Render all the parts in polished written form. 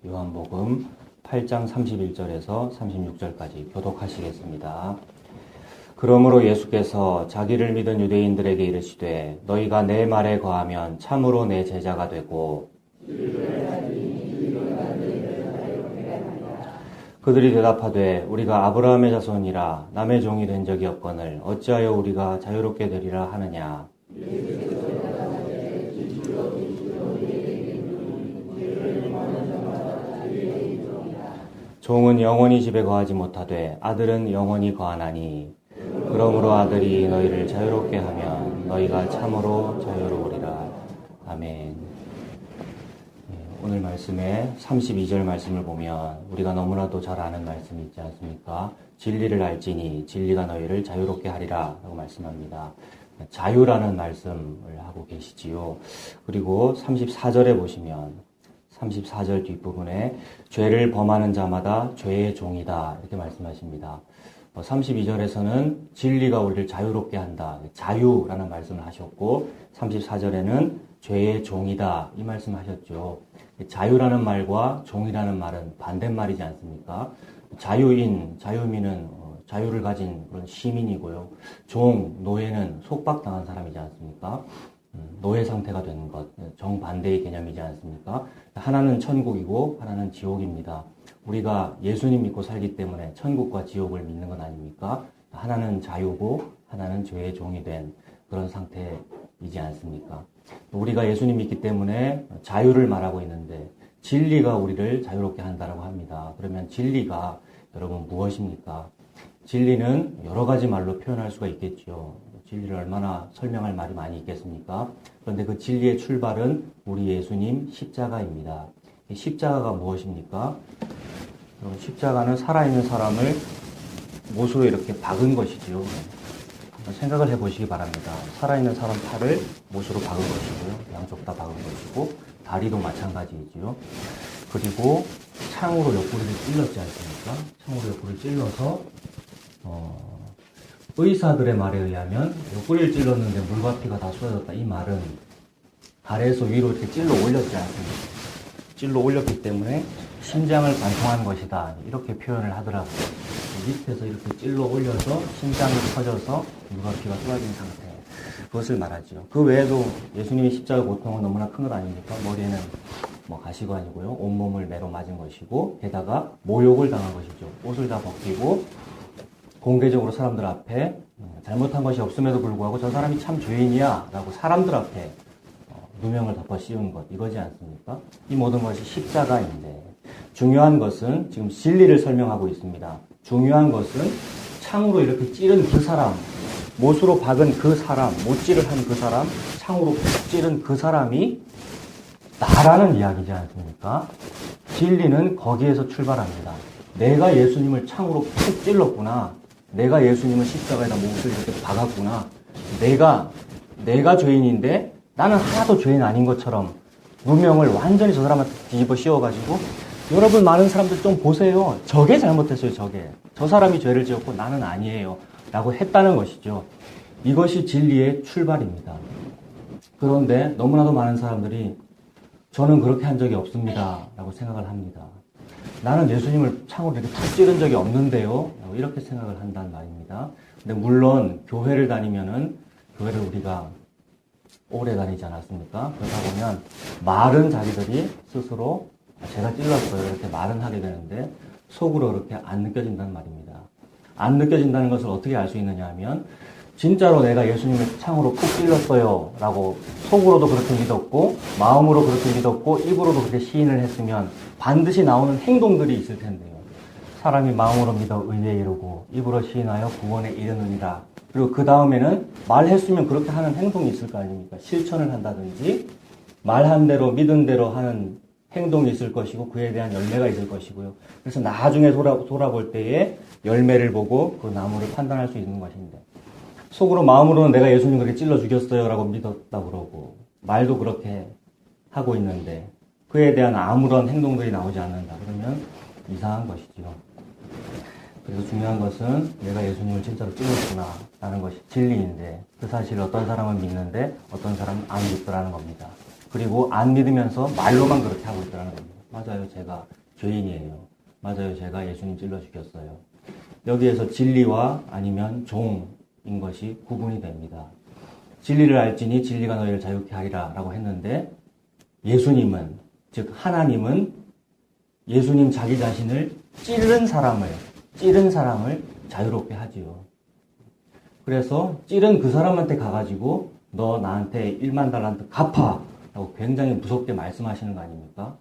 요한복음 8장 31절에서 36절까지 교독하시겠습니다. 그러므로 예수께서 자기를 믿은 유대인들에게 이르시되 너희가 내 말에 거하면 참으로 내 제자가 되고 그들이 대답하되 우리가 아브라함의 자손이라 남의 종이 된 적이 없거늘 어찌하여 우리가 자유롭게 되리라 하느냐. 종은 영원히 집에 거하지 못하되 아들은 영원히 거하나니 그러므로 아들이 너희를 자유롭게 하면 너희가 참으로 자유로우리라. 아멘. 오늘 말씀에 32절 말씀을 보면 우리가 너무나도 잘 아는 말씀이 있지 않습니까? 진리를 알지니 진리가 너희를 자유롭게 하리라 라고 말씀합니다. 자유라는 말씀을 하고 계시지요. 그리고 34절에 보시면 34절 뒷부분에 죄를 범하는 자마다 죄의 종이다 이렇게 말씀하십니다. 32절에서는 진리가 우리를 자유롭게 한다. 자유라는 말씀을 하셨고 34절에는 죄의 종이다 이 말씀하셨죠. 자유라는 말과 종이라는 말은 반대말이지 않습니까? 자유인, 자유민은 자유를 가진 그런 시민이고요. 종, 노예는 속박당한 사람이지 않습니까? 노예 상태가 된 것, 정반대의 개념이지 않습니까? 하나는 천국이고 하나는 지옥입니다. 우리가 예수님 믿고 살기 때문에 천국과 지옥을 믿는 건 아닙니까? 하나는 자유고 하나는 죄의 종이 된 그런 상태이지 않습니까? 우리가 예수님 믿기 때문에 자유를 말하고 있는데 진리가 우리를 자유롭게 한다고 합니다. 그러면 진리가 여러분 무엇입니까? 진리는 여러 가지 말로 표현할 수가 있겠죠. 진리를 얼마나 설명할 말이 많이 있겠습니까? 그런데 그 진리의 출발은 우리 예수님 십자가입니다. 십자가가 무엇입니까? 십자가는 살아있는 사람을 못으로 이렇게 박은 것이죠. 생각을 해보시기 바랍니다. 살아있는 사람 팔을 못으로 박은 것이고요. 양쪽 다 박은 것이고 다리도 마찬가지이지요. 그리고 창으로 옆구리를 찔렀지 않습니까? 창으로 옆구리를 찔러서 의사들의 말에 의하면 옆구리를 찔렀는데 물과 피가 다 쏟아졌다. 이 말은 아래에서 위로 이렇게 찔러 올렸지 않습니까? 찔러 올렸기 때문에 심장을 관통한 것이다. 이렇게 표현을 하더라고요. 밑에서 이렇게 찔러 올려서 심장이 터져서 물과 피가 쏟아진 상태. 그것을 말하죠. 그 외에도 예수님의 십자가 고통은 너무나 큰 것 아닙니까? 머리에는 가시관이고요. 온몸을 매로 맞은 것이고 게다가 모욕을 당한 것이죠. 옷을 다 벗기고 공개적으로 사람들 앞에 잘못한 것이 없음에도 불구하고 저 사람이 참 죄인이야 라고 사람들 앞에 누명을 덮어 씌운 것 이거지 않습니까? 이 모든 것이 십자가인데 중요한 것은 지금 진리를 설명하고 있습니다. 중요한 것은 창으로 이렇게 찌른 그 사람, 못으로 박은 그 사람, 못질을 한 그 사람, 창으로 찌른 그 사람이 나라는 이야기지 않습니까? 진리는 거기에서 출발합니다. 내가 예수님을 창으로 푹 찔렀구나. 내가 예수님을 십자가에다 못을 이렇게 박았구나. 내가 죄인인데 나는 하나도 죄인 아닌 것처럼 누명을 완전히 저 사람한테 뒤집어 씌워가지고 여러분 많은 사람들 좀 보세요. 저게 잘못했어요. 저 사람이 죄를 지었고 나는 아니에요. 라고 했다는 것이죠. 이것이 진리의 출발입니다. 그런데 너무나도 많은 사람들이 저는 그렇게 한 적이 없습니다. 라고 생각을 합니다. 나는 예수님을 창으로 이렇게 탁 찌른 적이 없는데요. 이렇게 생각을 한다는 말입니다. 근데 물론 교회를 다니면은 교회를 우리가 오래 다니지 않았습니까? 그러다 보면 말은 자기들이 스스로 제가 찔렀어요. 이렇게 말은 하게 되는데 속으로 그렇게 안 느껴진다는 말입니다. 안 느껴진다는 것을 어떻게 알 수 있느냐 하면 진짜로 내가 예수님을 창으로 푹 찔렀어요 라고 속으로도 그렇게 믿었고 마음으로 그렇게 믿었고 입으로도 그렇게 시인을 했으면 반드시 나오는 행동들이 있을 텐데요. 사람이 마음으로 믿어 의에 이르고 입으로 시인하여 구원에 이르느니라. 그리고 그 다음에는 말했으면 그렇게 하는 행동이 있을 거 아닙니까? 실천을 한다든지 말한 대로 믿은 대로 하는 행동이 있을 것이고 그에 대한 열매가 있을 것이고요. 그래서 나중에 돌아볼 때에 열매를 보고 그 나무를 판단할 수 있는 것인데 속으로 마음으로는 내가 예수님 그렇게 찔러 죽였어요 라고 믿었다 그러고 말도 그렇게 하고 있는데 그에 대한 아무런 행동들이 나오지 않는다 그러면 이상한 것이죠. 그래서 중요한 것은 내가 예수님을 진짜로 찔렀구나 라는 것이 진리인데 그 사실을 어떤 사람은 믿는데 어떤 사람은 안 믿더라는 겁니다. 그리고 안 믿으면서 말로만 그렇게 하고 있더라는 겁니다. 맞아요. 제가 죄인이에요. 맞아요. 제가 예수님 찔러 죽였어요. 여기에서 진리와 아니면 종인 것이 구분이 됩니다. 진리를 알지니 진리가 너희를 자유케 하리라 라고 했는데 예수님은, 즉 하나님은 예수님 자기 자신을 찌른 사람을 자유롭게 하지요. 그래서 찌른 그 사람한테 가가지고 너 나한테 1만 달란트 갚아 라고 굉장히 무섭게 말씀하시는 거 아닙니까?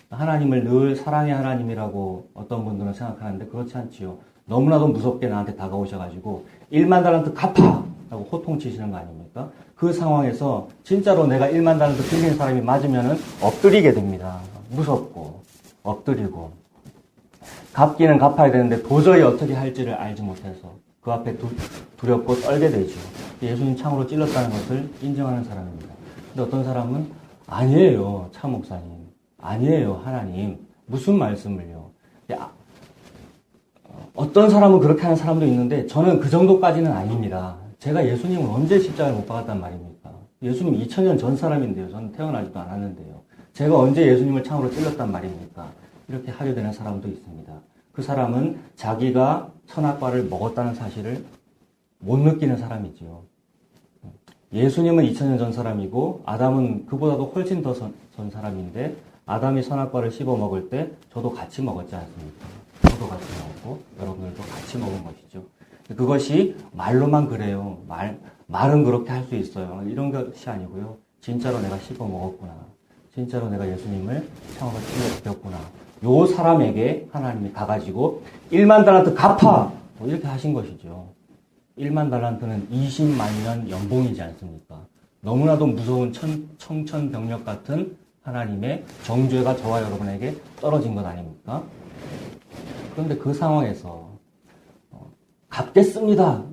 하나님을 늘 사랑의 하나님이라고 어떤 분들은 생각하는데 그렇지 않지요. 너무나도 무섭게 나한테 다가오셔가지고 1만 달란트 갚아 라고 호통치시는 거 아닙니까? 그 상황에서 진짜로 내가 1만 달란트 빌린 사람이 맞으면은 엎드리게 됩니다. 무섭고 엎드리고 갚기는 갚아야 되는데 도저히 어떻게 할지를 알지 못해서 그 앞에 두렵고 떨게 되죠. 예수님 참으로 찔렀다는 것을 인정하는 사람입니다. 근데 어떤 사람은 아니에요, 차 목사님. 아니에요, 하나님. 무슨 말씀을요? 어떤 사람은 그렇게 하는 사람도 있는데 저는 그 정도까지는 아닙니다. 제가 예수님을 언제 십자가를 못 박았단 말입니까? 예수님 2000년 전 사람인데요. 저는 태어나지도 않았는데요. 제가 언제 예수님을 창으로 찔렀단 말입니까? 이렇게 하게 되는 사람도 있습니다. 그 사람은 자기가 선악과를 먹었다는 사실을 못 느끼는 사람이지요. 예수님은 2000년 전 사람이고 아담은 그보다도 훨씬 더 전 사람인데 아담이 선악과를 씹어 먹을 때 저도 같이 먹었지 않습니까? 저도 같이 먹었고 여러분들도 같이 먹은 것이죠. 그것이 말로만 그래요. 말은 그렇게 할 수 있어요. 이런 것이 아니고요. 진짜로 내가 씹어 먹었구나. 진짜로 내가 예수님을 창으로 찔러 죽였구나. 요 사람에게 하나님이 가가지고 1만 달란트 갚아! 뭐 이렇게 하신 것이죠. 1만 달란트는 20만 년 연봉이지 않습니까? 너무나도 무서운 청천벽력 같은 하나님의 정죄가 저와 여러분에게 떨어진 것 아닙니까? 그런데 그 상황에서 갚겠습니다.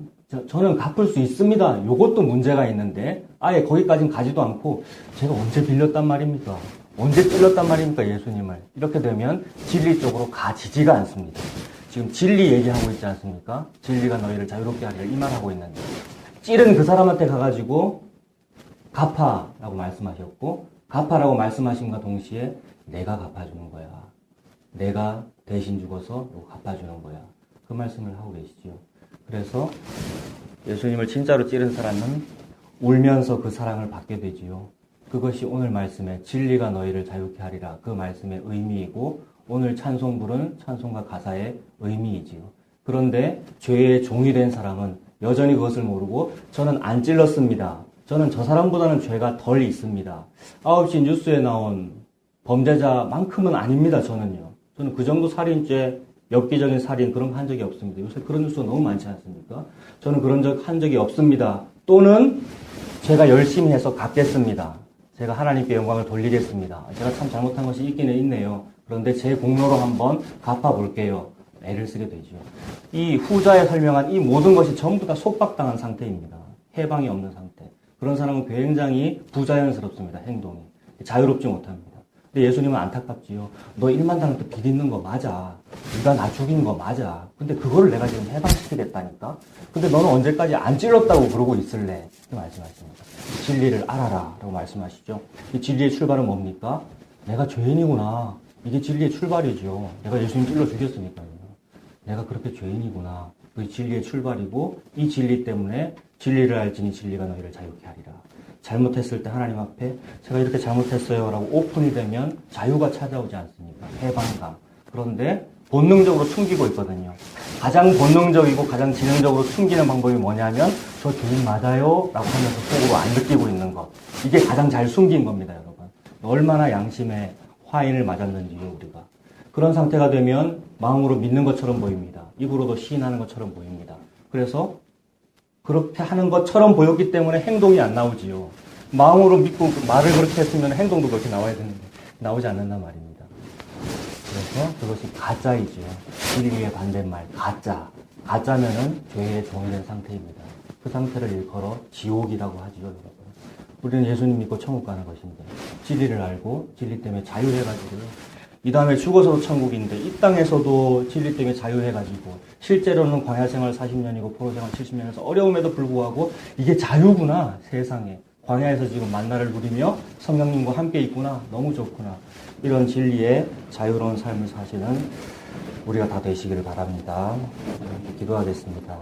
저는 갚을 수 있습니다. 요것도 문제가 있는데 아예 거기까지는 가지도 않고 제가 언제 빌렸단 말입니까? 언제 찔렀단 말입니까? 예수님을. 이렇게 되면 진리 쪽으로 가지지가 않습니다. 지금 진리 얘기하고 있지 않습니까? 진리가 너희를 자유롭게 하리라 이 말하고 있는데 찌른 그 사람한테 가가지고 갚아라고 말씀하셨고 갚아라고 말씀하심과 동시에 내가 갚아주는 거야. 내가 대신 죽어서 갚아주는 거야. 그 말씀을 하고 계시죠. 그래서 예수님을 진짜로 찌른 사람은 울면서 그 사랑을 받게 되지요. 그것이 오늘 말씀의 진리가 너희를 자유케 하리라 그 말씀의 의미이고 오늘 찬송 부른 찬송가 가사의 의미이지요. 그런데 죄의 종이 된 사람은 여전히 그것을 모르고 저는 안 찔렀습니다. 저는 저 사람보다는 죄가 덜 있습니다. 9시 뉴스에 나온 범죄자만큼은 아닙니다. 저는 그 정도 살인죄, 엽기적인 살인 그런 거 한 적이 없습니다. 요새 그런 뉴스가 너무 많지 않습니까? 저는 그런 적 한 적이 없습니다. 또는 제가 열심히 해서 갚겠습니다. 제가 하나님께 영광을 돌리겠습니다. 제가 참 잘못한 것이 있기는 있네요. 그런데 제 공로로 한번 갚아볼게요. 애를 쓰게 되죠. 이 후자에 설명한 이 모든 것이 전부 다 속박당한 상태입니다. 해방이 없는 상태. 그런 사람은 굉장히 부자연스럽습니다. 행동이. 자유롭지 못합니다. 근데 예수님은 안타깝지요. 너 1만 달란트 빚있는 거 맞아. 네가 나 죽인 거 맞아. 근데 그거를 내가 지금 해방시키겠다니까. 근데 너는 언제까지 안 찔렀다고 그러고 있을래? 이렇게 말씀하십니다. 진리를 알아라 라고 말씀하시죠. 이 진리의 출발은 뭡니까? 내가 죄인이구나. 이게 진리의 출발이죠. 내가 예수님 찔러 죽였으니까요. 내가 그렇게 죄인이구나. 그 진리의 출발이고 이 진리 때문에 진리를 알지니 진리가 너희를 자유케 하리라. 잘못했을 때 하나님 앞에 제가 이렇게 잘못했어요 라고 오픈이 되면 자유가 찾아오지 않습니까? 해방감. 그런데 본능적으로 숨기고 있거든요. 가장 본능적이고 가장 지능적으로 숨기는 방법이 뭐냐면 저 죄인 맞아요 라고 하면서 속으로 안 느끼고 있는 것. 이게 가장 잘 숨긴 겁니다, 여러분. 얼마나 양심에 화인을 맞았는지요, 우리가. 그런 상태가 되면 마음으로 믿는 것처럼 보입니다. 입으로도 시인하는 것처럼 보입니다. 그래서 그렇게 하는 것처럼 보였기 때문에 행동이 안 나오지요. 마음으로 믿고 말을 그렇게 했으면 행동도 그렇게 나와야 되는데 나오지 않는단 말입니다. 그래서 그것이 가짜이지요. 진리의 반대말 가짜. 가짜면은 죄의 종이 된 상태입니다. 그 상태를 일컬어 지옥이라고 하지요, 여러분. 우리는 예수님 믿고 천국 가는 것인데 진리를 알고 진리 때문에 자유해가지고요. 이 다음에 죽어서도 천국인데 이 땅에서도 진리 때문에 자유해가지고 실제로는 광야생활 40년이고 포로생활 70년에서 어려움에도 불구하고 이게 자유구나 세상에 광야에서 지금 만나를 누리며 성령님과 함께 있구나. 너무 좋구나. 이런 진리의 자유로운 삶을 사시는 우리가 다 되시기를 바랍니다. 기도하겠습니다.